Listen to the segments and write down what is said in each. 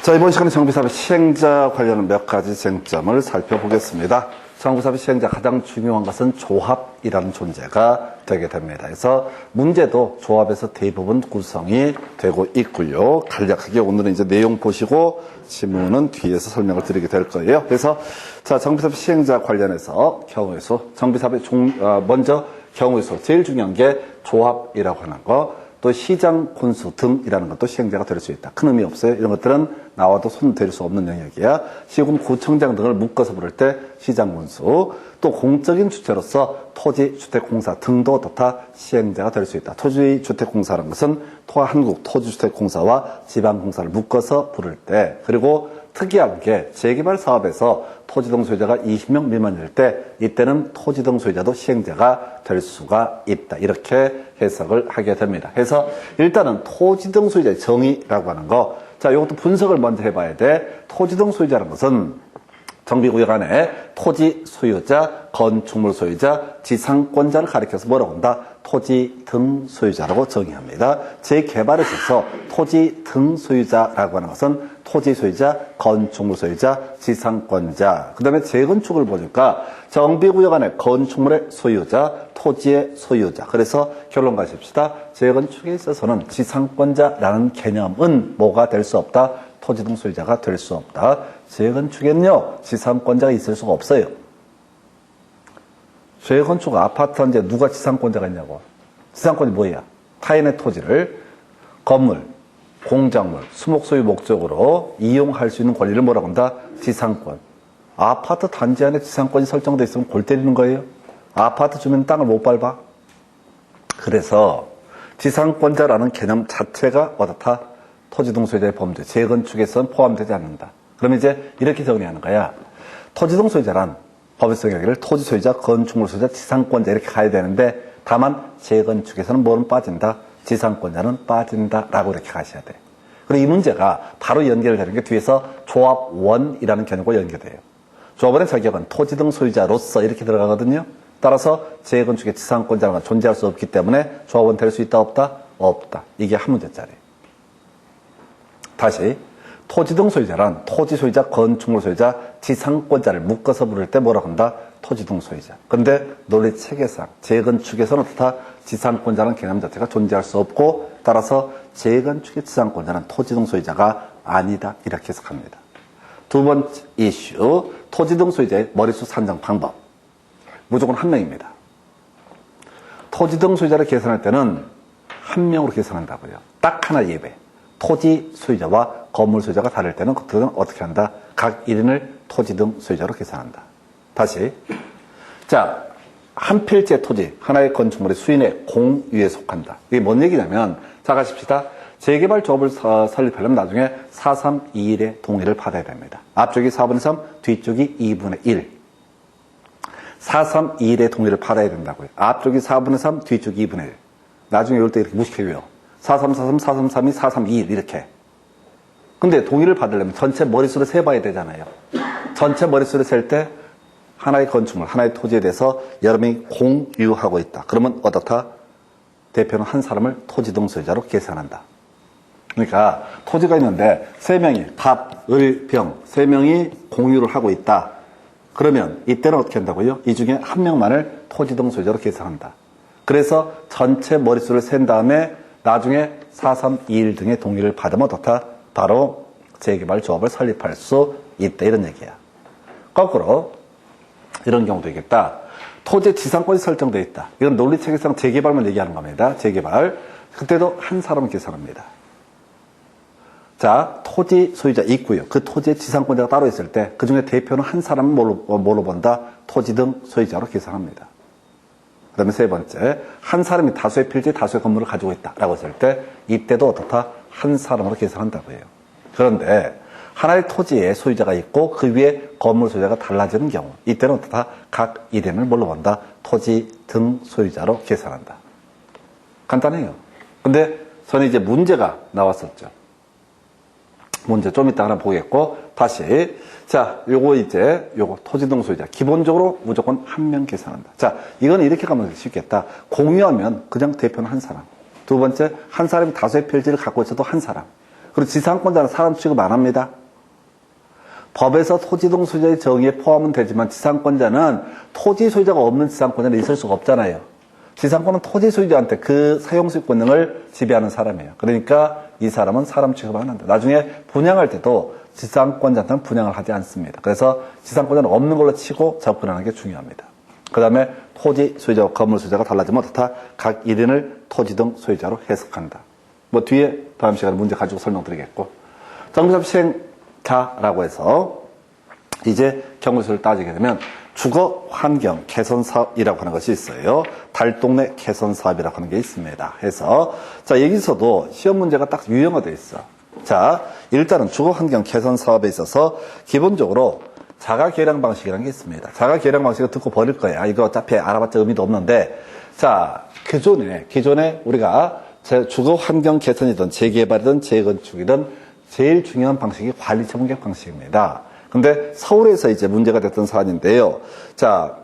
자, 이번 시간에 정비사업의 시행자 관련한 몇 가지 쟁점을 살펴보겠습니다. 정비사업의 시행자 가장 중요한 것은 조합이라는 존재가 되게 됩니다. 그래서 문제도 조합에서 대부분 구성이 되고 있고요. 간략하게 오늘은 이제 내용 보시고 지문은 뒤에서 설명을 드리게 될 거예요. 그래서 자, 정비사업 시행자 관련해서 경우에서 정비사업의 먼저 경우에서 제일 중요한 게 조합이라고 하는 거. 또 시장 군수 등이라는 것도 시행자가 될 수 있다. 큰 의미 없어요. 이런 것들은 나와도 손댈 수 없는 영역이야. 시군 구청장 등을 묶어서 부를 때 시장 군수. 또 공적인 주체로서 토지주택공사 등도 어떻다 시행자가 될 수 있다. 토지주택공사라는 것은 한국토지주택공사와 지방공사를 묶어서 부를 때, 그리고 특이한 게 재개발 사업에서 토지등 소유자가 20명 미만일 때 이때는 토지등 소유자도 시행자가 될 수가 있다. 이렇게 해석을 하게 됩니다. 그래서 일단은 토지등 소유자의 정의라고 하는 거, 자, 이것도 분석을 먼저 해봐야 돼. 토지등 소유자라는 것은 정비구역 안에 토지 소유자, 건축물 소유자, 지상권자를 가리켜서 뭐라고 한다? 토지 등 소유자라고 정의합니다. 재개발에 있어서 토지 등 소유자라고 하는 것은 토지 소유자, 건축물 소유자, 지상권자. 그 다음에 재건축을 보니까 정비구역 안에 건축물의 소유자, 토지의 소유자. 그래서 결론 가십시다. 재건축에 있어서는 지상권자라는 개념은 뭐가 될 수 없다? 토지 등 소유자가 될 수 없다. 재건축에는요, 지상권자가 있을 수가 없어요. 재건축 아파트인데 누가 지상권자가 있냐고. 지상권이 뭐야? 타인의 토지를 건물, 공작물, 수목소유 목적으로 이용할 수 있는 권리를 뭐라고 한다? 지상권. 아파트 단지 안에 지상권이 설정되어 있으면 골 때리는 거예요. 아파트 주민 땅을 못 밟아. 그래서 지상권자라는 개념 자체가 어떻다? 토지 등 소유자의 범죄, 재건축에서는 포함되지 않는다. 그러면 이제 이렇게 정리하는 거야. 토지 등 소유자란 법에서 여기를 토지 소유자, 건축물 소유자, 지상권자 이렇게 가야 되는데 다만 재건축에서는 뭐는 빠진다? 지상권자는 빠진다라고 이렇게 가셔야 돼. 그리고 이 문제가 바로 연결되는 게 뒤에서 조합원이라는 개념과 연결돼요. 조합원의 자격은 토지 등 소유자로서 이렇게 들어가거든요. 따라서 재건축의 지상권자가 존재할 수 없기 때문에 조합원 될 수 있다 없다? 없다. 이게 한 문제짜리. 다시 토지 등 소유자란 토지 소유자, 건축물 소유자, 지상권자를 묶어서 부를 때 뭐라고 한다? 토지 등 소유자. 그런데 논리 체계상 재건축에서는 어떻다? 지상권자라는 개념 자체가 존재할 수 없고 따라서 재건축의 지상권자는 토지 등 소유자가 아니다. 이렇게 해석합니다. 두 번째 이슈, 토지 등 소유자의 머릿수 산정 방법. 무조건 한 명입니다. 토지 등 소유자를 계산할 때는 한 명으로 계산한다고요. 딱 하나 예외. 토지 소유자와 건물 소유자가 다를 때는 그들은 어떻게 한다? 각 1인을 토지 등 소유자로 계산한다. 다시. 자, 한 필지의 토지, 하나의 건축물의 수인의 공유에 속한다. 이게 뭔 얘기냐면, 자, 가십시다. 재개발 조합을 설립하려면 나중에 4-3-2-1의 동의를 받아야 됩니다. 앞쪽이 4분의 3, 뒤쪽이 2분의 1. 4-3-2-1의 동의를 받아야 된다고요. 앞쪽이 4분의 3, 뒤쪽이 2분의 1. 나중에 이럴 때 이렇게 무식해요. 4-3-4-3, 4-3-3-2, 4-3-2-1 이렇게. 근데 동의를 받으려면 전체 머릿수를 세봐야 되잖아요. 전체 머릿수를 셀 때 하나의 건축물, 하나의 토지에 대해서 여러 명이 공유하고 있다. 그러면 어떻다? 대표는 한 사람을 토지 등 소유자로 계산한다. 그러니까 토지가 있는데 세 명이 갑, 을, 병 세 명이 공유를 하고 있다. 그러면 이때는 어떻게 한다고요? 이 중에 한 명만을 토지 등 소유자로 계산한다. 그래서 전체 머릿수를 센 다음에 나중에 4-3-2-1 등의 동의를 받으면 어떻다? 바로 재개발 조합을 설립할 수 있다. 이런 얘기야. 거꾸로 이런 경우도 있겠다. 토지의 지상권이 설정되어 있다. 이건 논리체계상 재개발만 얘기하는 겁니다. 재개발. 그때도 한 사람을 계산합니다. 자, 토지 소유자 있고요. 그 토지의 지상권자가 따로 있을 때 그 중에 대표는 한 사람을 뭘로 본다? 토지 등 소유자로 계산합니다. 그 다음에 세 번째, 한 사람이 다수의 필지, 다수의 건물을 가지고 있다라고 했을 때 이때도 어떻다? 한 사람으로 계산한다고 해요. 그런데 하나의 토지에 소유자가 있고 그 위에 건물 소유자가 달라지는 경우 이때는 어떻다? 각 1인을 뭘로 본다? 토지 등 소유자로 계산한다. 간단해요. 근데 저는 이제 문제가 나왔었죠. 문제 좀 이따 하나 보겠고 다시 자, 요거 토지 등 소유자 기본적으로 무조건 한 명 계산한다. 자, 이건 이렇게 가면 쉽겠다. 공유하면 그냥 대표는 한 사람. 두 번째, 한 사람이 다수의 필지를 갖고 있어도 한 사람. 그리고 지상권자는 사람 취급 안 합니다. 법에서 토지동 소유자의 정의에 포함은 되지만 지상권자는 토지 소유자가 없는 지상권자는 있을 수가 없잖아요. 지상권은 토지 소유자한테 그 사용수익 권능을 지배하는 사람이에요. 그러니까 이 사람은 사람 취급 안 한다. 나중에 분양할 때도 지상권자한테는 분양을 하지 않습니다. 그래서 지상권자는 없는 걸로 치고 접근하는 게 중요합니다. 그 다음에 토지 소유자와 건물 소유자가 달라지면 어떻다? 각 1인을 토지등 소유자로 해석한다. 뭐 뒤에 다음 시간에 문제 가지고 설명드리겠고. 정비사업 시행자라고 해서 이제 경우수를 따지게 되면 주거 환경 개선 사업이라고 하는 것이 있어요. 달동네 개선 사업이라고 하는 게 있습니다. 해서 자 여기서도 시험 문제가 딱 유형화되어 있어. 자 일단은 주거 환경 개선 사업에 있어서 기본적으로 자가 계량 방식이라는 게 있습니다. 자가 계량 방식을 듣고 버릴 거야. 이거 어차피 알아봤자 의미도 없는데 자 기존에 우리가 주거 환경 개선이든 재개발이든 재건축이든 제일 중요한 방식이 관리처 분격 방식입니다. 근데 서울에서 이제 문제가 됐던 사안인데요. 자,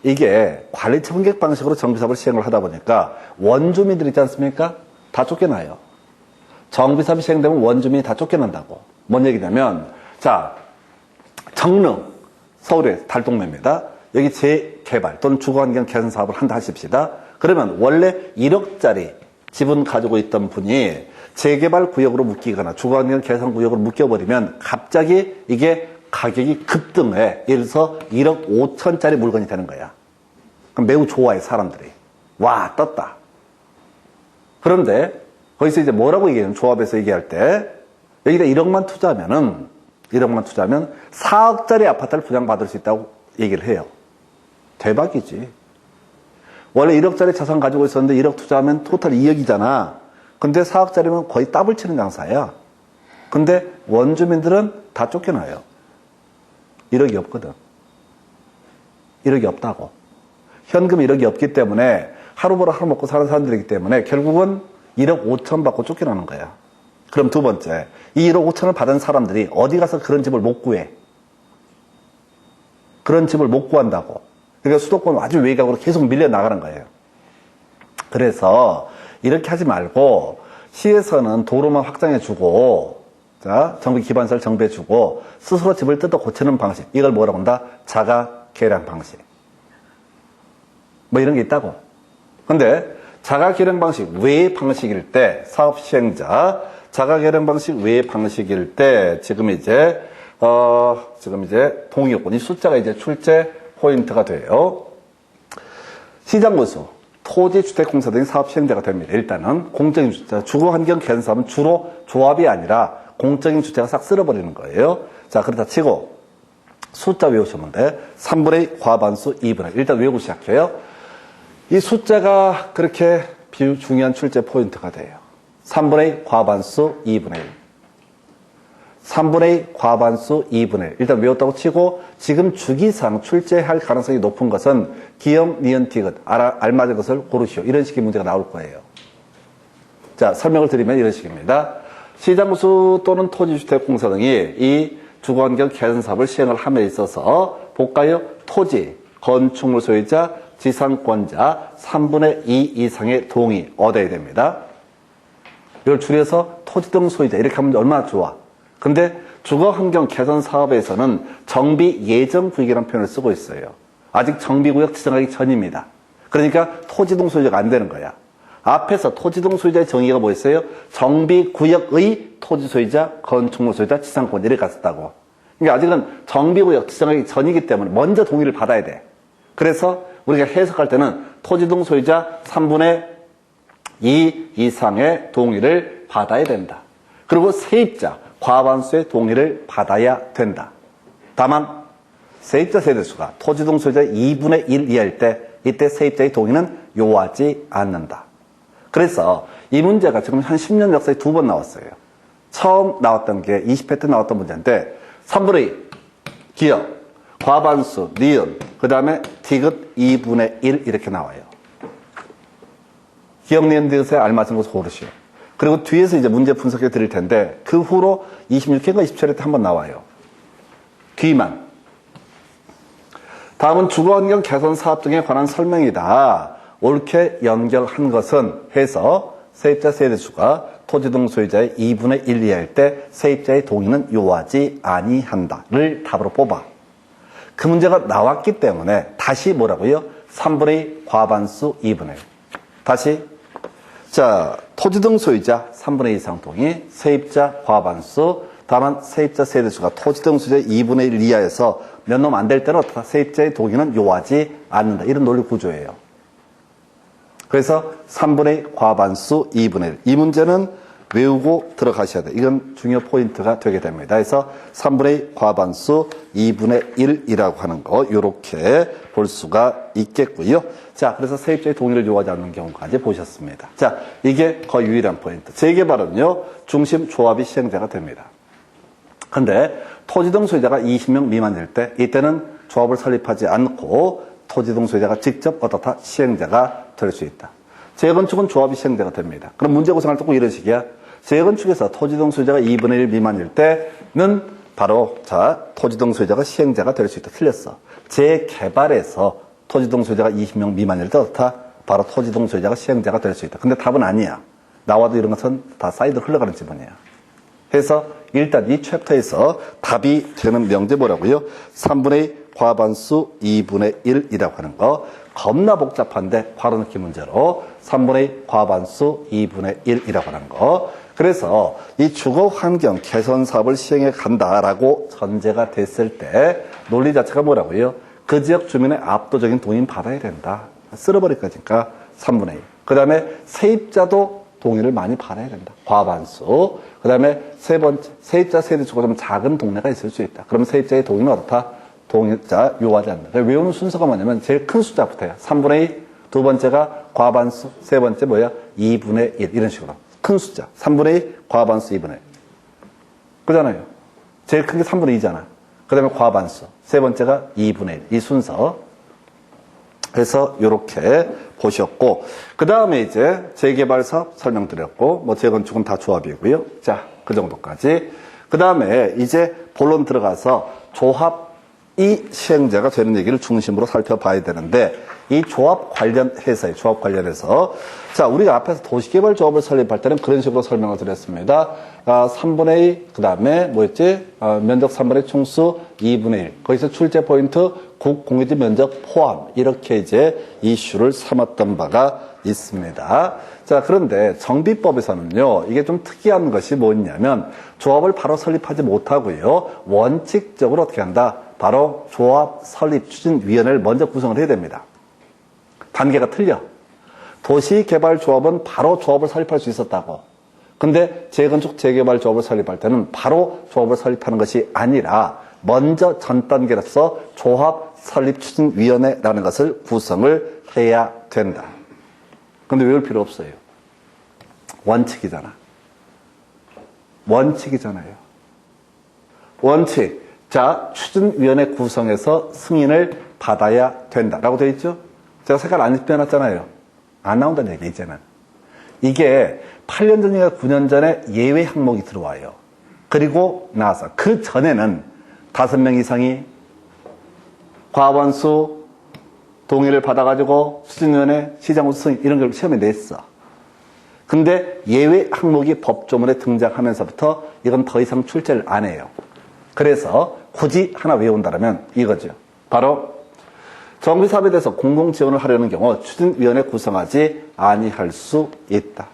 이게 관리처 분격 방식으로 정비사업을 시행을 하다 보니까 원주민들 있지 않습니까? 다 쫓겨나요. 정비사업이 시행되면 원주민이 다 쫓겨난다고. 뭔 얘기냐면, 자, 정릉, 서울의 달동네입니다. 여기 재개발 또는 주거환경 개선 사업을 한다 하십시다. 그러면 원래 1억짜리 집은 가지고 있던 분이 재개발 구역으로 묶이거나 주거환경 개선 구역으로 묶여버리면 갑자기 이게 가격이 급등해. 예를 들어서 1억 5천짜리 물건이 되는 거야. 그럼 매우 좋아해, 사람들이. 와, 떴다. 그런데 거기서 이제 뭐라고 얘기해요? 조합에서 얘기할 때 여기다 1억만 투자하면 4억짜리 아파트를 분양받을 수 있다고 얘기를 해요. 대박이지. 원래 1억짜리 자산 가지고 있었는데 1억 투자하면 토탈 2억이잖아. 근데 4억짜리면 거의 더블 치는 장사야. 근데 원주민들은 다 쫓겨나요. 1억이 없거든. 1억이 없다고. 현금 1억이 없기 때문에 하루 벌어 하루 먹고 사는 사람들이기 때문에 결국은 1억 5천 받고 쫓겨나는 거야. 그럼 두 번째, 이 1억 5천을 받은 사람들이 어디 가서 그런 집을 못 구해. 그런 집을 못 구한다고. 그러니까 수도권 아주 외곽으로 계속 밀려나가는 거예요. 그래서 이렇게 하지 말고 시에서는 도로만 확장해주고 자 정비 기반시설 정비해주고 스스로 집을 뜯어 고치는 방식 이걸 뭐라고 한다? 자가 계량 방식 뭐 이런 게 있다고. 근데 자가 계량 방식 외의 방식일 때 사업 시행자 자가 계량 방식 외의 방식일 때 지금 이제 동의 요건이 숫자가 이제 출제 포인트가 돼요. 시장 구수 토지주택공사 등이 사업 시행자가 됩니다. 일단은 공적인 주택, 주거환경 개선 사업은 주로 조합이 아니라 공적인 주택을 싹 쓸어버리는 거예요. 자, 그렇다 치고 숫자 외우시면 돼. 3분의 과반수 2분의 1. 일단 외우고 시작해요. 이 숫자가 그렇게 중요한 출제 포인트가 돼요. 3분의 과반수 2분의 1. 3분의 과반수 2분의 1. 일단 외웠다고 치고 지금 주기상 출제할 가능성이 높은 것은 기역, 니은, 디귿 알맞은 것을 고르시오. 이런 식의 문제가 나올 거예요. 자, 설명을 드리면 이런 식입니다. 시장구수 또는 토지주택공사 등이 이 주거환경 개선 사업을 시행을 함에 있어서 볼까요? 토지, 건축물 소유자, 지상권자 3분의 2 이상의 동의 얻어야 됩니다. 이걸 줄여서 토지 등 소유자 이렇게 하면 얼마나 좋아. 근데 주거환경 개선 사업에서는 정비 예정 구역이라는 표현을 쓰고 있어요. 아직 정비구역 지정하기 전입니다. 그러니까 토지동 소유자가 안 되는 거야. 앞에서 토지동 소유자의 정의가 뭐였어요? 정비구역의 토지 소유자, 건축물 소유자, 지상권 이렇게 갔었다고. 그러니까 아직은 정비구역 지정하기 전이기 때문에 먼저 동의를 받아야 돼. 그래서 우리가 해석할 때는 토지동 소유자 3분의 2 이상의 동의를 받아야 된다. 그리고 세입자 과반수의 동의를 받아야 된다. 다만 세입자 세대수가 토지동 소유자 2분의 1 이하일 때 이때 세입자의 동의는 요하지 않는다. 그래서 이 문제가 지금 한 10년 역사에 2번 나왔어요. 처음 나왔던 게 20회 때 나왔던 문제인데 3분의 2 기역, 과반수, 니은, 그 다음에 디귿 2분의 1 이렇게 나와요. 기역, 니은, 디귿에 알맞은 것을 고르시오. 그리고 뒤에서 이제 문제 분석해 드릴 텐데 그 후로 26회인가 27회 때 한번 나와요. 뒤만. 다음은 주거환경 개선 사업 등에 관한 설명이다. 옳게 연결한 것은 해서 세입자 세대수가 토지 등 소유자의 2분의 1 이하일 때 세입자의 동의는 요하지 아니한다를 답으로 뽑아. 그 문제가 나왔기 때문에 다시 뭐라고요? 3분의 2 과반수 2분의 1. 다시 자, 토지 등 소유자 3분의 2 이상 동의, 세입자 과반수. 다만 세입자 세대수가 토지 등 소유자의 2분의 1 이하에서 몇 놈 안 될 때는 어떻다? 세입자의 동의는 요하지 않는다. 이런 논리 구조예요. 그래서 3분의 2 과반수 2분의 1. 이 문제는 외우고 들어가셔야 돼요. 이건 중요 포인트가 되게 됩니다. 그래서 3분의 2 과반수 2분의 1이라고 하는 거 이렇게 볼 수가 있겠고요. 자, 그래서 세입자의 동의를 요하지 않는 경우까지 보셨습니다. 자, 이게 거의 유일한 포인트. 재개발은요, 중심 조합이 시행자가 됩니다. 근데 토지 등 소유자가 20명 미만일 때 이때는 조합을 설립하지 않고 토지 등 소유자가 직접 어떻다 시행자가 될 수 있다. 재건축은 조합이 시행자가 됩니다. 그럼 문제 구성할 때 꼭 이런 식이야. 재건축에서 토지 등 소유자가 2분의 1 미만일 때는 바로 자 토지 등 소유자가 시행자가 될 수 있다. 틀렸어. 재개발에서 토지 등 소유자가 20명 미만일 때 어떻다? 바로 토지 등 소유자가 시행자가 될 수 있다. 근데 답은 아니야. 나와도 이런 것은 다 사이드로 흘러가는 지문이야. 그래서 일단 이 챕터에서 답이 되는 명제 뭐라고요? 3분의 2 과반수 2분의 1이라고 하는 거. 겁나 복잡한데 바로 넣기 문제로 3분의 2 과반수 2분의 1이라고 하는 거. 그래서 이 주거 환경 개선 사업을 시행해 간다라고 전제가 됐을 때 논리 자체가 뭐라고요? 그 지역 주민의 압도적인 동의는 받아야 된다. 쓸어버릴 거니까 3분의 1. 그 다음에 세입자도 동의를 많이 받아야 된다. 과반수. 그 다음에 세 번째, 세입자 세대수가 좀 작은 동네가 있을 수 있다. 그러면 세입자의 동의는 어떻다? 동의자 요하지 않는다. 외우는 순서가 뭐냐면 제일 큰 숫자부터야. 3분의 2, 두 번째가 과반수, 세 번째 뭐야? 2분의 1. 이런 식으로. 큰 숫자. 3분의 2, 과반수, 2분의 1. 그잖아요. 제일 큰 게 3분의 2잖아. 그 다음에 과반수. 세 번째가 2분의 1. 이 순서. 그래서 이렇게 보셨고, 그 다음에 이제 재개발 사업 설명드렸고, 뭐 재건축은 다 조합이고요. 자, 그 정도까지. 그 다음에 이제 본론 들어가서 조합이 시행자가 되는 얘기를 중심으로 살펴봐야 되는데, 이 조합 관련해서요. 조합 관련해서. 자, 우리가 앞에서 도시개발 조합을 설립할 때는 그런 식으로 설명을 드렸습니다. 3분의 2, 그 다음에 뭐였지? 면적 3분의 2 총수 2분의 1. 거기서 출제 포인트 국공유지 면적 포함. 이렇게 이제 이슈를 삼았던 바가 있습니다. 자, 그런데 정비법에서는요, 이게 좀 특이한 것이 뭐냐면 조합을 바로 설립하지 못하고요. 원칙적으로 어떻게 한다? 바로 조합 설립 추진위원회를 먼저 구성을 해야 됩니다. 단계가 틀려. 도시개발조합은 바로 조합을 설립할 수 있었다고. 근데 재건축 재개발 조합을 설립할 때는 바로 조합을 설립하는 것이 아니라 먼저 전 단계로서 조합 설립 추진위원회라는 것을 구성을 해야 된다. 근데 외울 필요 없어요. 원칙이잖아. 원칙이잖아요. 원칙. 자, 추진위원회 구성에서 승인을 받아야 된다라고 되어 있죠? 제가 색깔 안 입혀놨잖아요. 안 나온다는 얘기, 이제는. 이게 8년 전인가 9년 전에 예외 항목이 들어와요. 그리고 나와서 그 전에는 5명 이상이 과반수 동의를 받아가지고 추진위원회 시장으로 승인 이런 걸 시험에 냈어. 근데 예외 항목이 법조문에 등장하면서부터 이건 더 이상 출제를 안 해요. 그래서 굳이 하나 외운다면 이거죠. 바로 정비사업에 대해서 공공지원을 하려는 경우 추진위원회 구성하지 아니할 수 있다.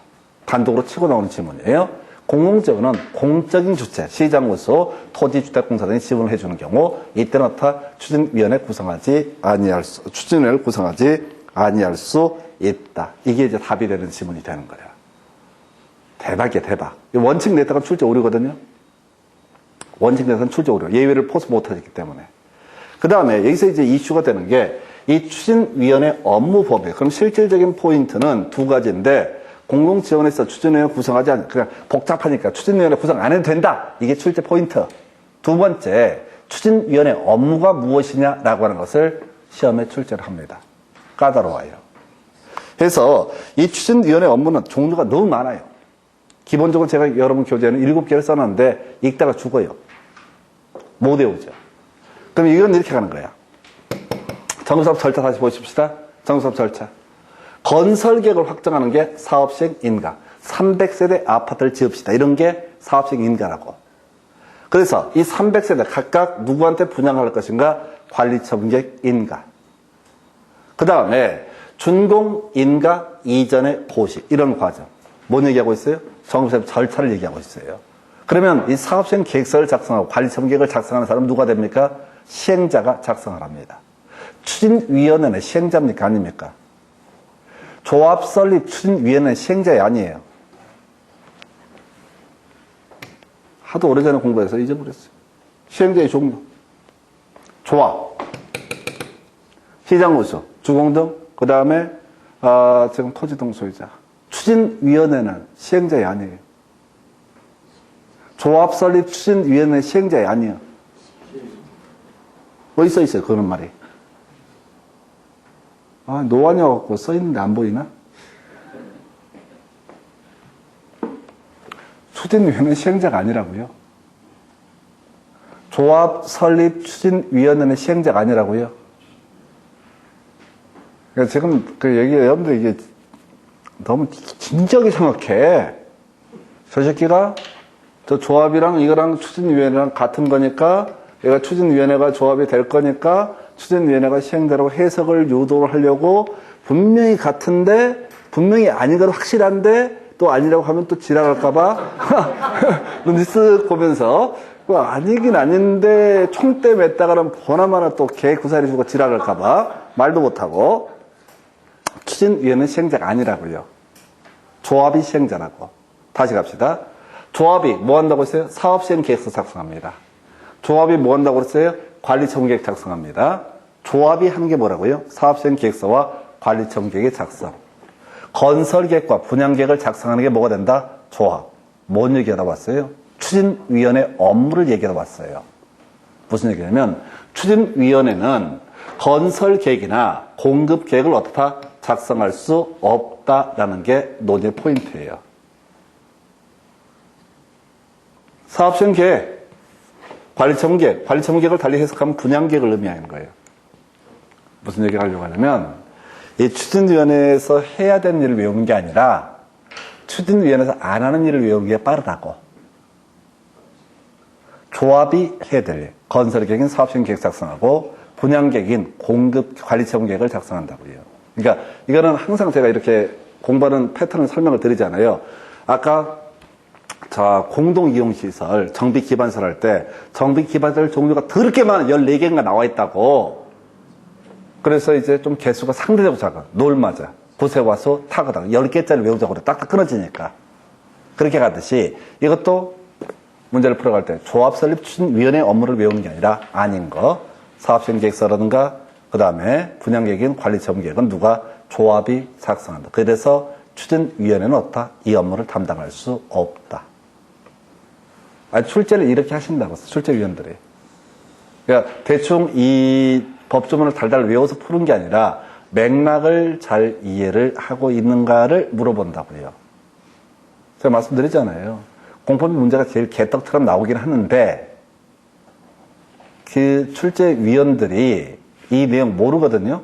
단독으로 치고 나오는 지문이에요. 공공지원은 공적인 주체, 시장으로서 토지주택공사 등이 지원을 해주는 경우 이때는 어떻다? 추진위원회 구성하지 아니할 수, 추진위원회를 구성하지 아니할 수 있다. 이게 이제 답이 되는 지문이 되는 거야. 대박이야, 대박. 원칙 냈다가 출제 오류거든요. 원칙 내에서는 출제 오류. 예외를 포스 못하기 때문에. 그 다음에 여기서 이제 이슈가 되는 게 이 추진위원회 업무법이에요. 그럼 실질적인 포인트는 두 가지인데 공공지원에서 추진위원회 구성하지 않는, 그냥 복잡하니까 추진위원회 구성 안 해도 된다. 이게 출제 포인트. 두 번째, 추진위원회 업무가 무엇이냐라고 하는 것을 시험에 출제를 합니다. 까다로워요. 그래서 이 추진위원회 업무는 종류가 너무 많아요. 기본적으로 제가 여러분 교재에는 7개를 써놨는데 읽다가 죽어요. 못 외우죠. 그럼 이건 이렇게 가는 거야. 정사업 절차 다시 보십시다. 정사업 절차. 건설 계획을 확정하는 게 사업 시행 인가. 300세대 아파트를 지읍시다. 이런 게 사업식 인가라고. 그래서 이 300세대 각각 누구한테 분양할 것인가? 관리청객 인가. 그 다음에 준공 인가 이전의 고시. 이런 과정. 뭔 얘기하고 있어요? 정부세 절차를 얘기하고 있어요. 그러면 이 사업시행 계획서를 작성하고 관리청객을 작성하는 사람은 누가 됩니까? 시행자가 작성을 합니다. 추진위원회는 시행자입니까? 아닙니까? 조합 설립 추진위원회는 시행자이 아니에요. 하도 오래전에 공부해서 잊어버렸어요. 시행자의 종류. 조합, 시장구수, 주공등, 그 다음에 지금 토지등 소유자. 추진위원회는 시행자이 아니에요. 조합 설립 추진위원회는 시행자이 아니에요. 어디 써 있어요? 그런 말이. 노안이어갖고 써있는데 안 보이나? 추진위원회는 시행자가 아니라고요. 조합 설립 추진위원회는 시행자가 아니라고요. 그러니까 지금 그 얘기, 여러분들 이게 너무 진지하게 생각해. 저 새끼가 저 조합이랑 이거랑 추진위원회랑 같은 거니까 얘가 추진위원회가 조합이 될 거니까 추진위원회가 시행자라고 해석을 유도를 하려고 분명히 같은데 분명히 아닌 건 확실한데 또 아니라고 하면 또 지랄할까봐 눈치 쓱 보면서 아니긴 아닌데 총대 맸다가는 보나마나 또 개 구사리 주고 지랄할까봐 말도 못하고 추진위원회는 시행자가 아니라고요. 조합이 시행자라고. 다시 갑시다. 조합이 뭐 한다고 했어요? 사업시행계획서 작성합니다. 조합이 뭐 한다고 했어요? 관리청계획 작성합니다. 조합이 하는 게 뭐라고요? 사업시행계획서와 관리청계획의 작성. 건설계획과 분양계획을 작성하는 게 뭐가 된다? 조합. 뭔 얘기하다 왔어요? 추진위원회 업무를 얘기하다 왔어요. 무슨 얘기냐면 추진위원회는 건설계획이나 공급계획을 어떻다? 작성할 수 없다라는 게 논의 포인트예요. 사업시행계획, 관리청계획, 관리청계획을 달리 해석하면 분양계획을 의미하는 거예요. 무슨 얘기를 하려고 하냐면 이 추진위원회에서 해야 되는 일을 외우는 게 아니라 추진위원회에서 안 하는 일을 외우는 게 빠르다고. 조합이 해야 될 일, 건설계획인 사업시행계획 작성하고 분양계획인 공급관리청계획을 작성한다고요. 그러니까 이거는 항상 제가 이렇게 공부하는 패턴을 설명을 드리잖아요. 아까 자, 공동이용시설, 정비기반설 할 때 정비기반설 종류가 더럽게 많아 14개가 나와 있다고. 그래서 이제 좀 개수가 상대적으로 작아. 놀맞아, 구세화수, 타거당 10개짜리 외우자고 그래. 딱딱 끊어지니까. 그렇게 가듯이 이것도 문제를 풀어갈 때 조합설립추진위원회 업무를 외우는 게 아니라 아닌 거. 사업시행계획서라든가 그 다음에 분양계획인 관리청계획은 누가? 조합이 작성한다. 그래서 추진위원회는 어떻다? 이 업무를 담당할 수 없다. 출제를 이렇게 하신다고, 출제위원들이. 그러니까 대충 이 법조문을 달달 외워서 푸는 게 아니라 맥락을 잘 이해를 하고 있는가를 물어본다고요. 제가 말씀드리잖아요. 공법비 문제가 제일 개떡처럼 나오긴 하는데 그 출제위원들이 이 내용 모르거든요.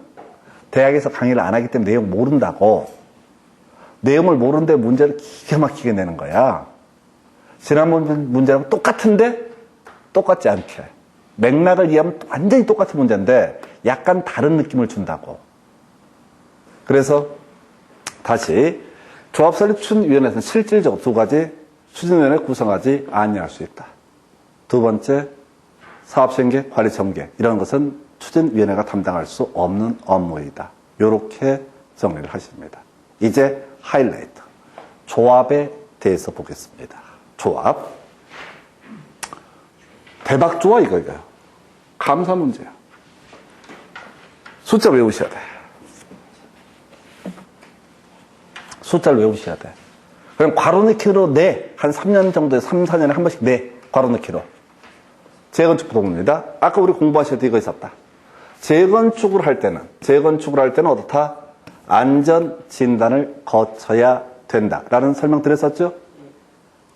대학에서 강의를 안 하기 때문에 내용 모른다고. 내용을 모르는데 문제를 기가 막히게 내는 거야. 지난번 문제랑 똑같은데 똑같지 않게. 맥락을 이해하면 완전히 똑같은 문제인데 약간 다른 느낌을 준다고. 그래서 다시 조합설립추진위원회에서는 실질적으로 두 가지 추진위원회 구성하지 아니할 수 있다. 두 번째, 사업시행계획, 관리청계획 이런 것은 추진위원회가 담당할 수 없는 업무이다. 이렇게 정리를 하십니다. 이제 하이라이트. 조합에 대해서 보겠습니다. 조합. 대박 좋아, 이거요. 감사 문제야. 숫자 외우셔야 돼. 숫자를 외우셔야 돼. 그럼 괄호 넣기로 내. 한 3년 정도에 3, 4년에 한 번씩 내. 괄호 넣기로. 재건축 부동입니다. 아까 우리 공부하실 때 이거 있었다. 재건축을 할 때는 어떻다? 안전 진단을 거쳐야 된다라는 설명 드렸었죠?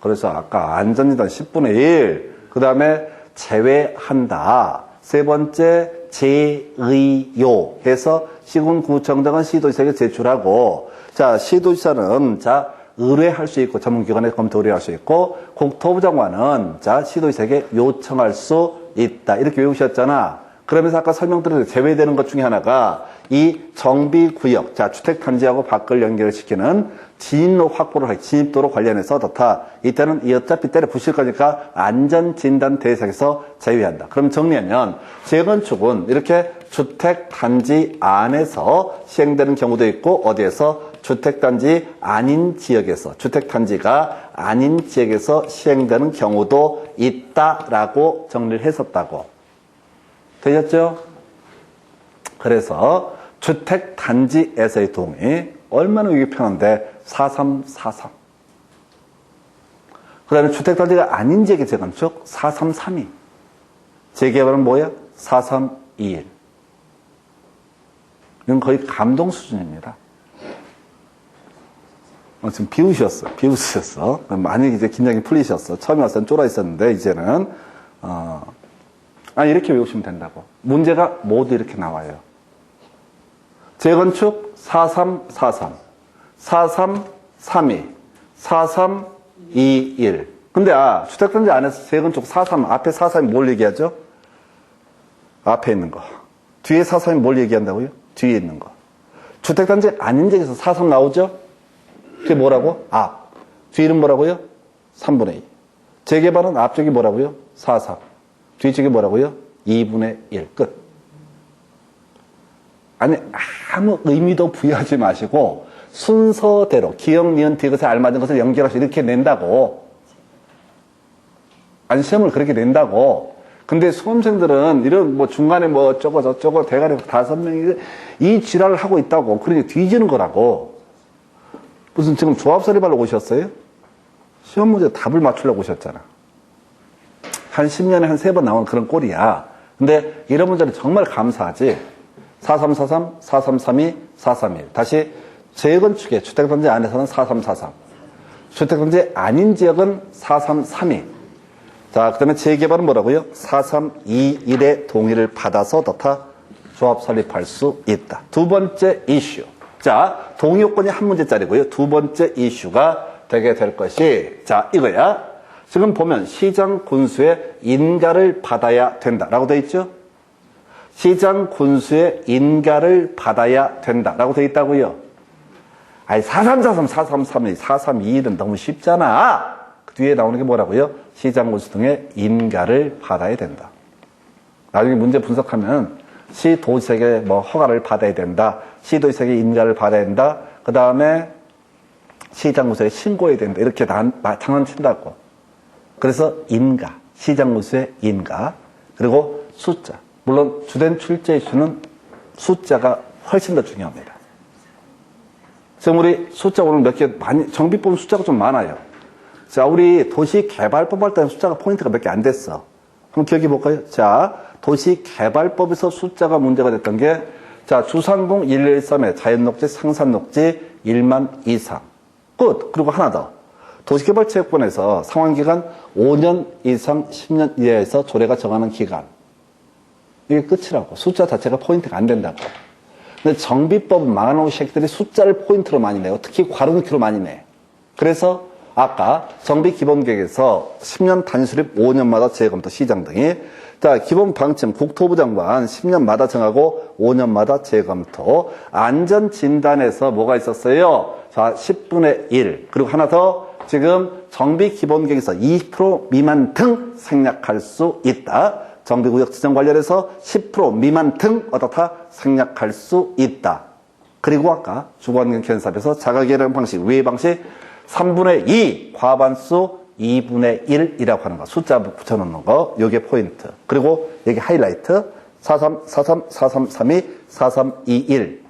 그래서 아까 안전 진단 10분의 1, 그 다음에 제외한다. 세 번째, 제의요 해서 시군구청장은 시도지사에게 제출하고, 자, 시도지사는, 자, 의뢰할 수 있고 전문기관에 검토 의뢰할 수 있고 국토부 장관은 자 시도지사에게 요청할 수 있다. 이렇게 외우셨잖아. 그러면서 아까 설명드린 제외되는 것 중에 하나가 이 정비구역, 자 주택단지하고 밖을 연결시키는 진입로 확보를 하기, 진입도로 관련해서 어떻다. 이때는 이 어차피 때려 부실 거니까 안전진단 대상에서 제외한다. 그럼 정리하면 재건축은 이렇게 주택단지 안에서 시행되는 경우도 있고 어디에서 주택단지 아닌 지역에서 주택단지가 아닌 지역에서 시행되는 경우도 있다라고 정리를 했었다고. 되셨죠? 그래서 주택단지에서의 동의 얼마나 이게 편한데 4343. 그 다음에 주택단지가 아닌 지역의 재건축 4332. 재개발은 뭐야? 4321. 이건 거의 감동 수준입니다. 지금 비웃으셨어. 많이 이제 긴장이 풀리셨어. 처음에 왔을 땐 쫄아 있었는데, 이제는, 이렇게 외우시면 된다고. 문제가 모두 이렇게 나와요. 재건축 4343, 4332, 4321. 근데, 주택단지 안에서 재건축 43, 앞에 43이 뭘 얘기하죠? 앞에 있는 거. 뒤에 43이 뭘 얘기한다고요? 뒤에 있는 거. 주택단지 아닌 지역에서 43 나오죠? 그게 뭐라고? 앞. 뒤는 뭐라고요? 3분의 2. 재개발은 앞쪽이 뭐라고요? 43. 뒤쪽이 뭐라고요? 2분의 1. 끝. 아니, 아무 의미도 부여하지 마시고, 순서대로, 기억, 니은, 뒤것에 알맞은 것을 연결해서 이렇게 낸다고. 아니, 시험을 그렇게 낸다고. 근데 수험생들은 이런 뭐 중간에 뭐 어쩌고 저쩌고 대가리 5명이 이 지랄을 하고 있다고. 그러니 뒤지는 거라고. 무슨 지금 조합서리발로 오셨어요? 시험 문제 답을 맞추려고 오셨잖아. 한 10년에 한 3번 나오는 그런 꼴이야. 근데 이런 문제는 정말 감사하지. 4343, 4332, 431. 다시 재건축의 주택단지 안에서는 4343. 주택단지 아닌 지역은 4332. 자, 그 다음에 재개발은 뭐라고요? 4321의 동의를 받아서 더 조합 설립할 수 있다. 두 번째 이슈. 자, 동의 요건이 한 문제짜리고요. 두 번째 이슈가 되게 될 것이, 자, 이거야. 지금 보면 시장 군수의 인가를 받아야 된다라고 되어 있죠? 시장 군수의 인가를 받아야 된다라고 되어 있다고요. 아니, 4343, 433, 432는 너무 쉽잖아. 그 뒤에 나오는 게 뭐라고요? 시장 군수 등의 인가를 받아야 된다. 나중에 문제 분석하면 시도지사에게 뭐 허가를 받아야 된다. 시도지사에게 인가를 받아야 된다. 그 다음에 시장군수에 신고해야 된다. 이렇게 장난친다고. 그래서 인가, 시장군수의 인가, 그리고 숫자. 물론 주된 출제 이슈는 숫자가 훨씬 더 중요합니다. 지금 우리 숫자 오늘 몇 개 많이, 정비법 숫자가 좀 많아요. 자, 우리 도시개발법 할 때는 숫자가 포인트가 몇 개 안 됐어. 한번 기억해 볼까요? 자, 도시개발법에서 숫자가 문제가 됐던 게, 자, 주상공 113에 자연녹지, 상산녹지 1만 이상. 끝. 그리고 하나 더. 도시개발체육권에서 상환기간 5년 이상 10년 이하에서 조례가 정하는 기간. 이게 끝이라고. 숫자 자체가 포인트가 안 된다고. 근데 정비법은 망하는 새끼들이 숫자를 포인트로 많이 내요. 특히 괄호넣기로 많이 내. 그래서 아까 정비기본계획에서 10년 단수립 5년마다 재검토 시장 등이, 자, 기본 방침 국토부 장관 10년마다 정하고 5년마다 재검토. 안전진단에서 뭐가 있었어요? 자, 10분의 1. 그리고 하나 더, 지금 정비기본계획에서 20% 미만 등 생략할 수 있다. 정비구역 지정 관련해서 10% 미만 등 어떻다? 생략할 수 있다. 그리고 아까 주거환경견사에서 자가계량 방식, 위의 방식 3분의 2, 과반수 2분의 1이라고 하는 거. 숫자 붙여놓는 거. 요게 포인트. 그리고 여기 하이라이트. 43, 43, 4332, 4321.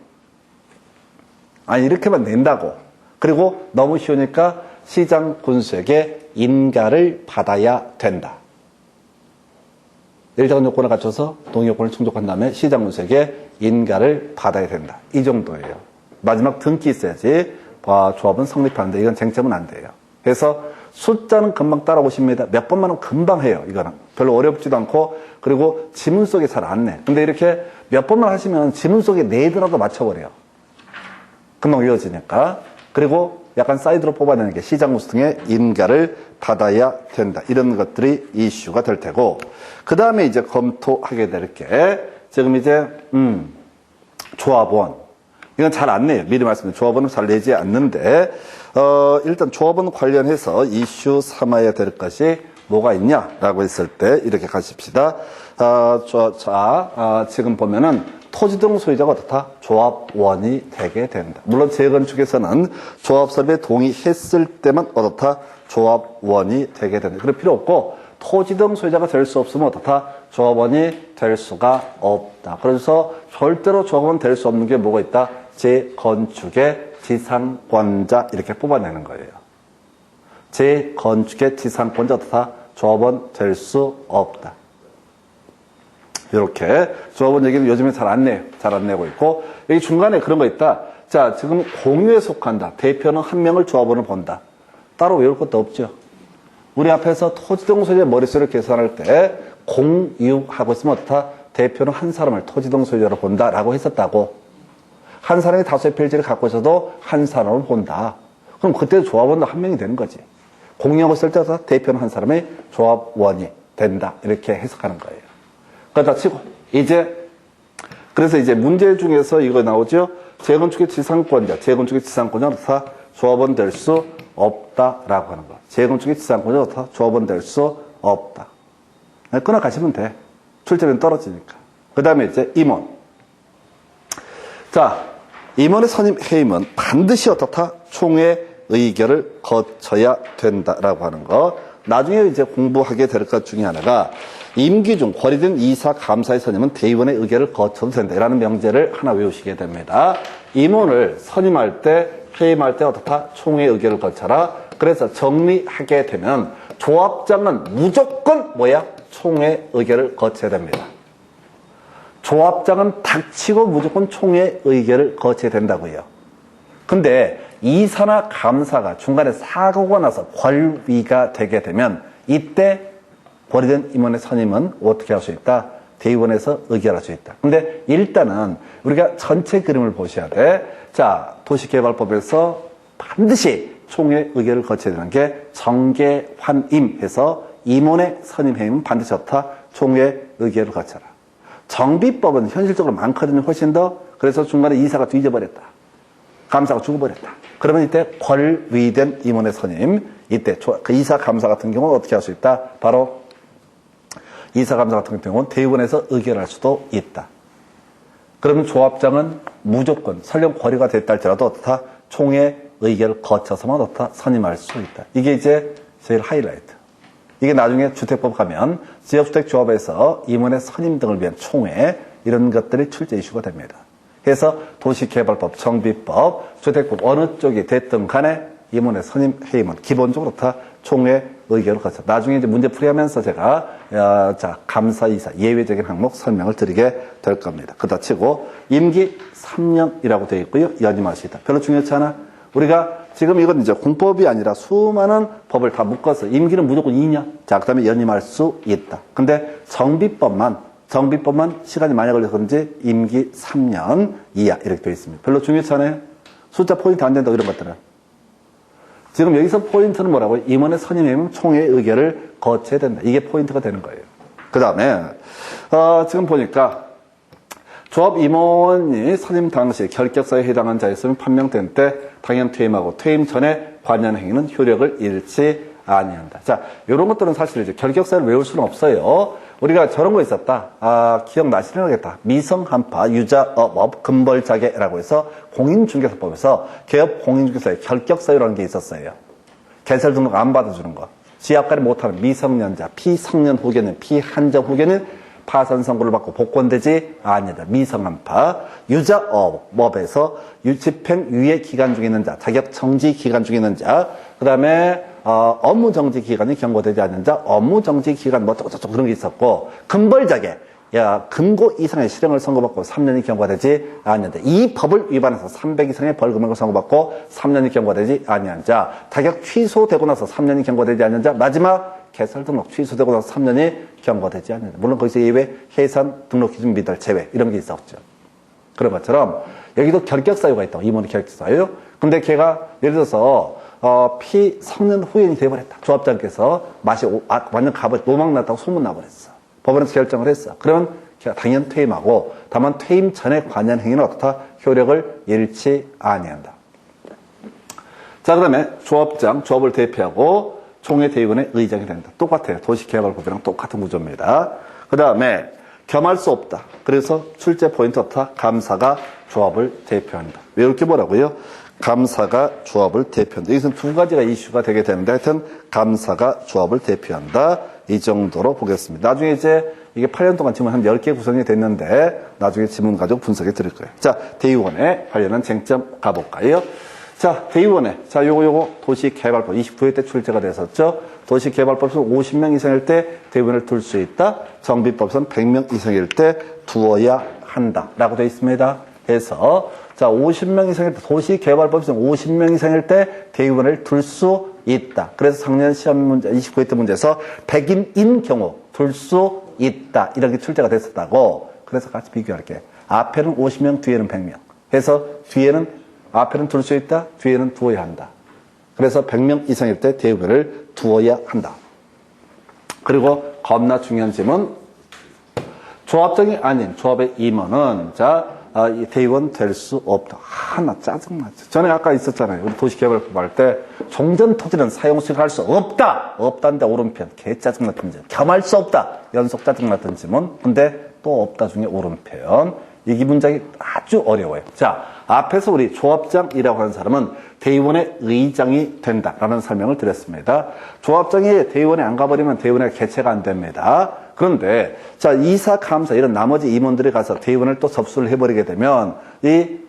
아니, 이렇게만 낸다고. 그리고 너무 쉬우니까 시장 군수에게 인가를 받아야 된다. 일정한 요건을 갖춰서 동의 요건을 충족한 다음에 시장 군수에게 인가를 받아야 된다. 이 정도예요. 마지막 등기 있어야지 조합은 성립하는데 이건 쟁점은 안 돼요. 그래서 숫자는 금방 따라오십니다. 몇 번만 하면 금방 해요. 이거는 별로 어렵지도 않고, 그리고 지문 속에 잘 안 내. 근데 이렇게 몇 번만 하시면 지문 속에 내더라도 맞춰버려요. 금방 외워지니까. 그리고 약간 사이드로 뽑아내는 게 시장 우수등의 인가를 받아야 된다. 이런 것들이 이슈가 될 테고, 그 다음에 이제 검토하게 될 게, 지금 이제, 조합원. 이건 잘 안 내요. 미리 말씀드린 조합원은 잘 내지 않는데, 일단 조합원 관련해서 이슈 삼아야 될 것이 뭐가 있냐라고 했을 때, 이렇게 가십시다. 지금 보면은 토지 등 소유자가 어떻다? 조합원이 되게 된다. 물론 재건축에서는 조합설에 동의했을 때만 어떻다? 조합원이 되게 된다. 그럴 필요 없고, 토지 등 소유자가 될 수 없으면 어떻다? 조합원이 될 수가 없다. 그래서 절대로 조합원 될 수 없는 게 뭐가 있다? 재건축의 지상권자 이렇게 뽑아내는 거예요. 재건축의 지상권자 어떻다? 조합원 될 수 없다. 이렇게 조합원 얘기는 요즘에 잘 안 내요. 잘 안 내고 있고, 여기 중간에 그런 거 있다. 자, 지금 공유에 속한다. 대표는 한 명을 조합원을 본다. 따로 외울 것도 없죠. 우리 앞에서 토지 등 소유자 머릿수를 계산할 때 공유하고 있으면 어떻다? 대표는 한 사람을 토지 등 소유자로 본다라고 했었다고. 한 사람이 다수의 필지를 갖고 있어도 한 사람을 본다. 그럼 그때 조합원도 한 명이 되는 거지. 공유하고 있을 때 대표는 한 사람의 조합원이 된다. 이렇게 해석하는 거예요. 그러다 치고 그래서 이제 문제 중에서 이거 나오죠. 재건축의 지상권자 어떻다? 조합원 될 수 없다라고 하는 거. 재건축의 지상권자 어떻다? 조합원 될 수 없다. 끊어가시면 돼. 출제면 떨어지니까. 그 다음에 이제 임원. 자, 임원의 선임 해임은 반드시 어떻다? 총회 의결을 거쳐야 된다라고 하는 거. 나중에 이제 공부하게 될 것 중에 하나가 임기 중 권리된 이사 감사의 선임은 대의원의 의결을 거쳐도 된다. 라는 명제를 하나 외우시게 됩니다. 임원을 선임할 때, 해임할 때 어떻다? 총회 의결을 거쳐라. 그래서 정리하게 되면 조합장은 무조건 뭐야? 총회 의결을 거쳐야 됩니다. 조합장은 닥치고 무조건 총회 의결을 거쳐야 된다고요. 근데 이사나 감사가 중간에 사고가 나서 권위가 되게 되면 이때 권위된 임원의 선임은 어떻게 할 수 있다? 대의원에서 의결할 수 있다. 근데 일단은 우리가 전체 그림을 보셔야 돼. 자, 도시개발법에서 반드시 총회 의결을 거쳐야 되는 게 정계환임해서 임원의 선임 해임은 반드시 없다. 총회 의결을 거쳐라. 정비법은 현실적으로 많거든요. 훨씬 더. 그래서 중간에 이사가 뒤져버렸다. 감사가 죽어버렸다. 그러면 이때 권위된 임원의 선임, 이때 그 이사 감사 같은 경우는 어떻게 할 수 있다? 바로 이사 감사 같은 경우는 대의원에서 의결할 수도 있다. 그러면 조합장은 무조건 설령 권위가 됐다 할지라도 어떻다? 총회 의결을 거쳐서만 어떻다? 선임할 수 있다. 이게 이제 제일 하이라이트. 이게 나중에 주택법 가면 지역주택조합에서 임원의 선임 등을 위한 총회 이런 것들이 출제 이슈가 됩니다. 그래서 도시개발법, 정비법, 주택법 어느 쪽이 됐든 간에 임원의 선임 해임은 기본적으로 다 총회 의결을 거쳐. 나중에 이제 문제 풀이하면서 제가 감사이사 예외적인 항목 설명을 드리게 될 겁니다. 그다 치고 임기 3년이라고 되어 있고요. 연임할 수 있다. 별로 중요치 않아. 우리가 지금 이건 이제 공법이 아니라 수많은 법을 다 묶어서 임기는 무조건 2년. 자, 그 다음에 연임할 수 있다. 근데 정비법만 시간이 많이 걸려서 그런지 임기 3년 이하 이렇게 되어 있습니다. 별로 중요치 않아요. 숫자 포인트 안 된다 이런 것들은. 지금 여기서 포인트는 뭐라고요? 임원의 선임이면 총회 의결을 거쳐야 된다. 이게 포인트가 되는 거예요. 그 다음에 지금 보니까 조합 임원이 선임 당시 결격사에 해당한 자였으면 판명된 때 당연 퇴임하고 퇴임 전에 관련 행위는 효력을 잃지 아니한다. 자, 이런 것들은 사실 이제 결격사를 외울 수는 없어요. 우리가 저런 거 있었다. 기억나시려겠다. 미성한파 유자업 금벌자계라고 해서 공인중개사법에서 개업 공인중개사의 결격사유라는 게 있었어요. 개설 등록 안 받아주는 거. 지압관리 못하는 미성년자, 피성년 후견인, 피한정 후견인 파산 선고를 받고 복권되지 아니다. 미성한파 유자업에서 집행 유예 기간 중에 있는 자, 자격 정지 기간 중에 있는 자, 그 다음에 업무 정지 기간이 경고되지 않는 자, 업무 정지 기간 뭐 어쩌고저쩌고 그런 게 있었고, 금벌자계, 금고 이상의 실형을 선고받고 3년이 경과되지 아니한다. 이 법을 위반해서 300 이상의 벌금을 선고받고 3년이 경과되지 아니한 자, 자격 취소되고 나서 3년이 경과되지 않는 자, 마지막 개설 등록 취소되고 나서 3년이 경과되지 않는다. 물론 거기서 예외, 해산 등록 기준 미달 제외 이런 게 있었죠. 그런 것처럼 여기도 결격사유가 있다고. 임원의 결격사유. 근데 걔가 예를 들어서 피성년 후인이 돼버렸다. 조합장께서 맛이 완전 노망났다고 소문나버렸어. 법원에서 결정을 했어. 그러면 걔가 당연 퇴임하고, 다만 퇴임 전에 관여한 행위는 어떻다? 효력을 잃지 아니한다. 자, 그 다음에 조합장, 조합을 대표하고 총회 대의원의 의장이 된다. 똑같아요. 도시개발법이랑 똑같은 구조입니다. 그 다음에 겸할 수 없다. 그래서 출제 포인트 어떻다? 감사가 조합을 대표한다. 왜 이렇게 뭐라고요? 감사가 조합을 대표한다. 여기서는 두 가지가 이슈가 되게 되는데, 하여튼 감사가 조합을 대표한다. 이 정도로 보겠습니다. 나중에 이제 이게 8년 동안 지문 한 10개 구성이 됐는데, 나중에 지문 가지고 분석해 드릴 거예요. 자, 대의원에 관련한 쟁점 가볼까요? 자, 대의원회. 자, 요거 도시개발법 29회 때 출제가 됐었죠. 도시개발법에서는 50명 이상일 때 대의원을 둘 수 있다. 정비법에서는 100명 이상일 때 두어야 한다. 라고 되어 있습니다. 그래서 자, 50명 이상일 때, 도시개발법에서는 50명 이상일 때 대의원을 둘 수 있다. 그래서 작년 시험 문제, 29회 때 문제에서 100인인 경우 둘 수 있다. 이런 게 출제가 됐었다고. 그래서 같이 비교할게. 앞에는 50명, 뒤에는 100명. 그래서 앞에는 둘 수 있다, 뒤에는 두어야 한다. 그래서 100명 이상일 때 대의원을 두어야 한다. 그리고 겁나 중요한 질문. 조합장이 아닌 조합의 임원은 이 대의원 될 수 없다. 나 짜증나죠. 전에 아까 있었잖아요. 우리 도시개발법 할 때 종전 토지는 사용수익할 수 없다. 없다는데 오른편. 개 짜증났던 질문. 겸할 수 없다. 연속 짜증났던 질문. 근데 또 없다 중에 오른편. 이 문장이 아주 어려워요. 자, 앞에서 우리 조합장이라고 하는 사람은 대의원의 의장이 된다라는 설명을 드렸습니다. 조합장이 대의원에 안 가버리면 대의원회가 개최가 안 됩니다. 그런데 자, 이사, 감사 이런 나머지 임원들이 가서 대의원을 또 접수를 해버리게 되면 이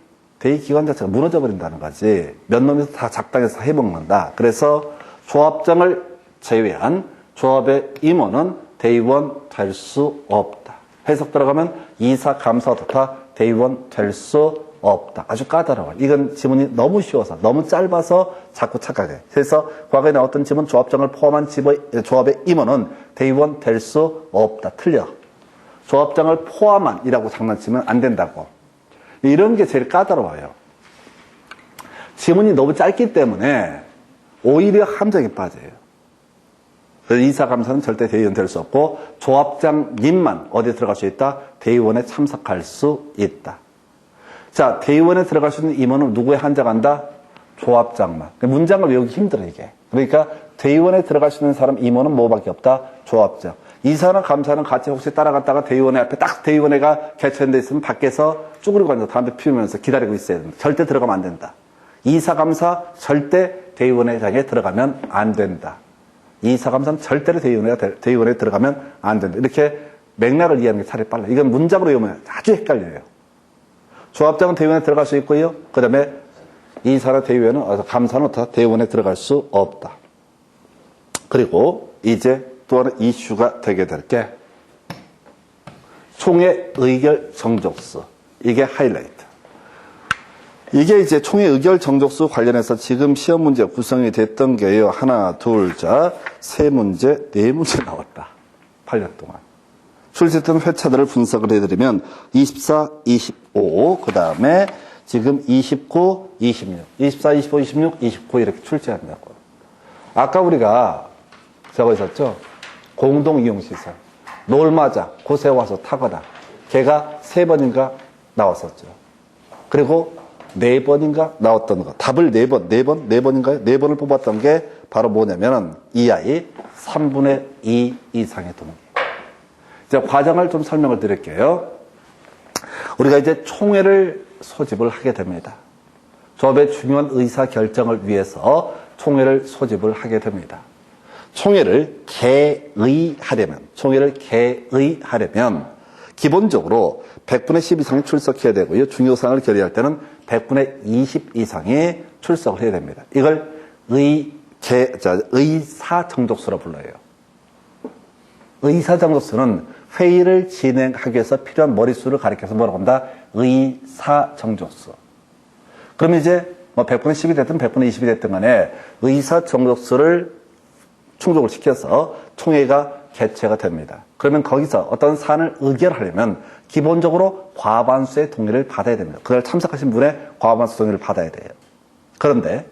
대의기관 자체가 무너져 버린다는 거지. 몇 놈이 다 작당해서 해먹는다. 그래서 조합장을 제외한 조합의 임원은 대의원 될 수 없다. 해석 들어가면 이사, 감사, 다 대의원 될 수 없다. 아주 까다로워요. 이건 지문이 너무 쉬워서, 너무 짧아서 자꾸 착각해. 그래서 과거에 나왔던 지문 조합장을 포함한 조합의 임원은 대의원 될 수 없다. 틀려. 조합장을 포함한이라고 장난치면 안 된다고. 이런 게 제일 까다로워요. 지문이 너무 짧기 때문에 오히려 함정에 빠져요. 그래서 이사, 감사는 절대 대의원 될 수 없고, 조합장님만 어디에 들어갈 수 있다? 대의원에 참석할 수 있다. 자, 대의원에 들어갈 수 있는 임원은 누구에 한정한다? 조합장만. 문장을 외우기 힘들어, 이게. 그러니까 대의원에 들어갈 수 있는 사람 임원은 뭐밖에 없다? 조합장. 이사나 감사는 같이 혹시 따라갔다가 대의원회 앞에 딱 대의원회가 개최된 데 있으면 밖에서 쭈그리고 앉아서 담배 피우면서 기다리고 있어야 된다. 절대 들어가면 안 된다. 이사, 감사 절대 대의원회장에 들어가면 안 된다. 이사, 감사는 절대로 대의원회에 들어가면 안 된다. 이렇게 맥락을 이해하는 게 차라리 빨라요. 이건 문장으로 외우면 아주 헷갈려요. 조합장은 대의원에 들어갈 수 있고요. 그 다음에 이사나 감사는 대의원에 들어갈 수 없다. 그리고 이제 또 하나 이슈가 되게 될 게 총회 의결 정족수. 이게 하이라이트. 이게 이제 총회 의결 정족수 관련해서 지금 시험 문제 구성이 됐던 게요. 하나, 둘, 세 문제, 네 문제 나왔다. 8년 동안. 출제했던 회차들을 분석을 해드리면 24, 25, 그 다음에 지금 29, 26, 24, 25, 26, 29 이렇게 출제한다고. 아까 우리가 저거 있었죠? 공동이용시설. 놀마자, 곳에 와서 타거나. 걔가 3번인가 나왔었죠. 그리고 4번인가 나왔던 거. 답을 4번인가요? 4번을 뽑았던 게 바로 뭐냐면 이 아이 3분의 2 이상의 동의. 이제 과정을 좀 설명을 드릴게요. 우리가 이제 총회를 소집을 하게 됩니다. 조합의 중요한 의사 결정을 위해서 총회를 소집을 하게 됩니다. 총회를 개의하려면 기본적으로 100분의 10 이상이 출석해야 되고요. 중요사항을 결의할 때는 100분의 20 이상이 출석을 해야 됩니다. 이걸 의사정족수로 불러요. 의사정족수는 회의를 진행하기 위해서 필요한 머릿수를 가리켜서 뭐라고 합니다? 의사정족수. 그럼 이제 뭐 100분의 10이 됐든 100분의 20이 됐든 간에 의사정족수를 충족을 시켜서 총회가 개최가 됩니다. 그러면 거기서 어떤 사안을 의결하려면 기본적으로 과반수의 동의를 받아야 됩니다. 그걸 참석하신 분의 과반수 동의를 받아야 돼요. 그런데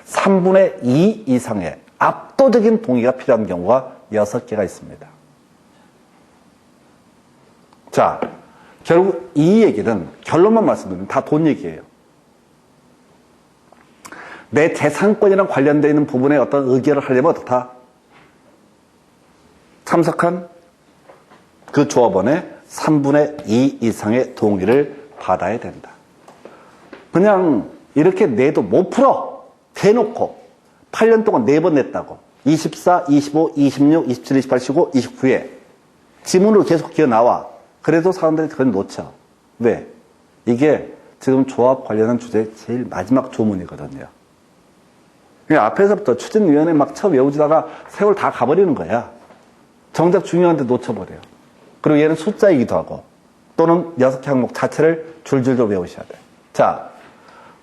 3분의 2 이상의 압도적인 동의가 필요한 경우가 6개가 있습니다. 자, 결국 이 얘기는 결론만 말씀드리면 다 돈 얘기예요. 내 재산권이랑 관련되어 있는 부분에 어떤 의결을 하려면 어떻다? 참석한 그 조합원의 3분의 2 이상의 동의를 받아야 된다. 그냥 이렇게 내도 못 풀어. 대놓고 8년 동안 4번 냈다고. 24, 25, 26, 27, 28, 19, 29에 지문으로 계속 기어 나와. 그래도 사람들이 그건 놓쳐. 왜? 이게 지금 조합 관련한 주제의 제일 마지막 조문이거든요. 그냥 앞에서부터 추진위원회 막 쳐 외우지다가 세월 다 가버리는 거야. 정작 중요한데 놓쳐버려요. 그리고 얘는 숫자이기도 하고 또는 6개 항목 자체를 줄줄줄 외우셔야 돼요. 자,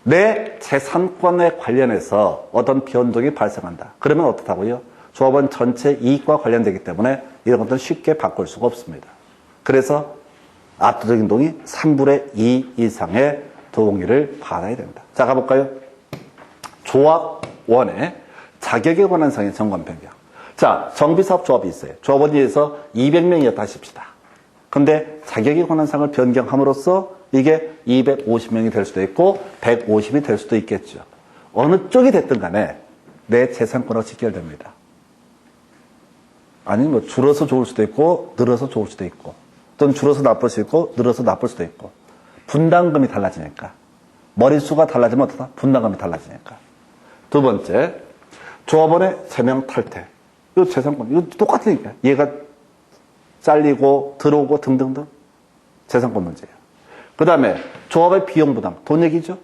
내 재산권에 관련해서 어떤 변동이 발생한다. 그러면 어떻다고요? 조합원 전체 이익과 관련되기 때문에 이런 것들은 쉽게 바꿀 수가 없습니다. 그래서 압도적인 동의 3분의 2 이상의 동의를 받아야 된다. 자, 가볼까요? 조합원의 자격에 관한 사항의 정관 변경. 자, 정비사업 조합이 있어요. 조합원에 의해서 200명이었다 하십시다. 근데 자격에 관한 사항을 변경함으로써 이게 250명이 될 수도 있고 150이 될 수도 있겠죠. 어느 쪽이 됐든 간에 내 재산권하고 직결됩니다. 아니 뭐 줄어서 좋을 수도 있고 늘어서 좋을 수도 있고 또는 줄어서 나쁠 수 있고 늘어서 나쁠 수도 있고 분담금이 달라지니까 머릿수가 달라지면 어떠다? 분담금이 달라지니까. 두 번째, 조합원의 제명 탈퇴. 이거 재산권, 이거 똑같으니까. 얘가 잘리고 들어오고 등등등 재산권 문제예요. 그 다음에 조합의 비용 부담, 돈 얘기죠.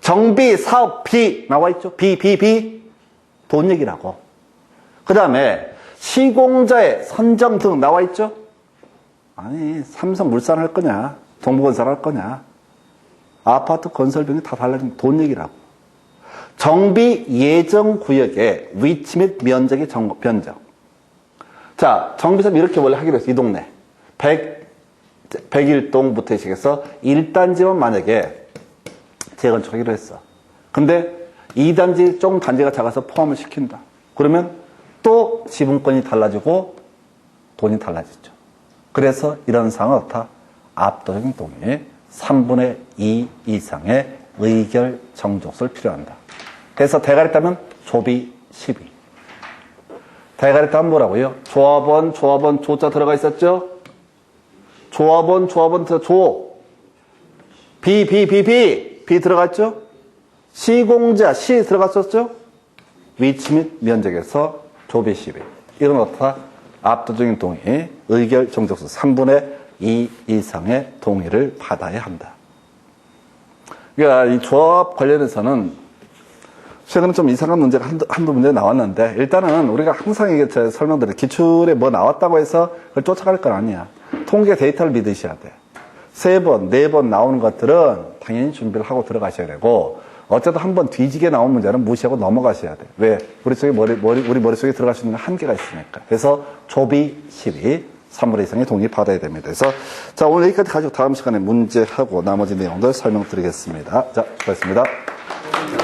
정비, 사업비 나와 있죠. 비, 돈 얘기라고. 그 다음에 시공자의 선정 등 나와 있죠. 아니, 삼성물산 할 거냐, 동부건설 할 거냐, 아파트 건설 비용이 다 달라진 돈 얘기라고. 정비 예정 구역의 위치 및 면적의 변경. 자, 정비사업 이렇게 원래 하기로 했어. 이 동네 101동부터 시작해서 1단지만 만약에 재건축하기로 했어. 근데 2단지 조금 단지가 작아서 포함을 시킨다. 그러면 또 지분권이 달라지고 돈이 달라지죠. 그래서 이런 상황은 어떻다? 압도적인 동의 3분의 2 이상의 의결 정족수를 필요한다. 그래서 대가리 따면 조비 12. 대가리 따면 뭐라고요? 조합원, 조자 들어가 있었죠? 조합원, 조. 비 들어갔죠? 시공자, 시 들어갔었죠? 위치 및 면적에서 조비 12. 이건 어떻다? 압도적인 동의, 의결 정족수 3분의 2 이상의 동의를 받아야 한다. 그러니까 이 조합 관련해서는 최근에 좀 이상한 문제가 한두 문제 나왔는데, 일단은 우리가 항상 이게 제 설명드린 기출에 뭐 나왔다고 해서 그걸 쫓아갈 건 아니야. 통계 데이터를 믿으셔야 돼. 3번, 4번 나오는 것들은 당연히 준비를 하고 들어가셔야 되고, 어쨌든 한번 뒤지게 나온 문제는 무시하고 넘어가셔야 돼. 왜? 우리 머릿속에 들어갈 수 있는 한계가 있으니까. 그래서 조비 12, 3분의 이상의 동의 받아야 됩니다. 그래서 자, 오늘 여기까지 가지고 다음 시간에 문제하고 나머지 내용들 설명드리겠습니다. 자, 수고하셨습니다.